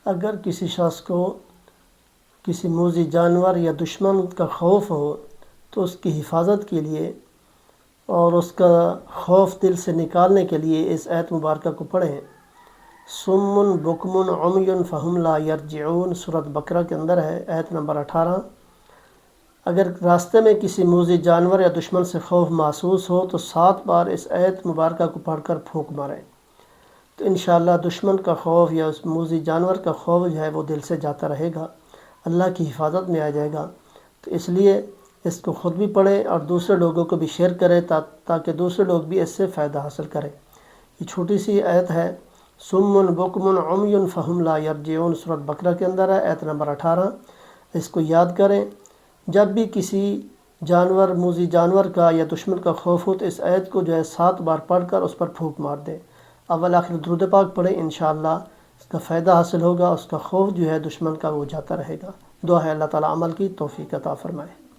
اگر کسی شخص کو کسی موذی جانور یا دشمن کا خوف ہو تو اس کی حفاظت کے لیے اور اس کا خوف دل سے نکالنے کے لیے اس آیت مبارکہ کو پڑھیں۔ سم بکم عمی فہم لا یرجعون، سورۃ بقرہ کے اندر ہے، آیت نمبر 18۔ اگر راستے میں کسی موذی جانور یا دشمن سے خوف محسوس ہو تو 7 بار اس آیت مبارکہ کو پڑھ کر پھونک ماریں، تو انشاءاللہ دشمن کا خوف یا اس موذی جانور کا خوف جو ہے وہ دل سے جاتا رہے گا، اللہ کی حفاظت میں آ جائے گا۔ تو اس لیے اس کو خود بھی پڑھیں اور دوسرے لوگوں کو بھی شیئر کریں تاکہ دوسرے لوگ بھی اس سے فائدہ حاصل کریں۔ یہ چھوٹی سی آیت ہے، سم بکم عمی فہم لا یرجعون، سورۃ بقرہ کے اندر ہے، آیت نمبر 18۔ اس کو یاد کریں، جب بھی کسی جانور موذی جانور کا یا دشمن کا خوف ہو تو اس آیت کو جو ہے 7 بار پڑھ کر اس پر پھونک مار دیں، اول آخر درود پاک پڑھیں، انشاءاللہ اس کا فائدہ حاصل ہوگا، اس کا خوف جو ہے دشمن کا وہ جاتا رہے گا۔ دعا ہے اللہ تعالیٰ عمل کی توفیق عطا فرمائے۔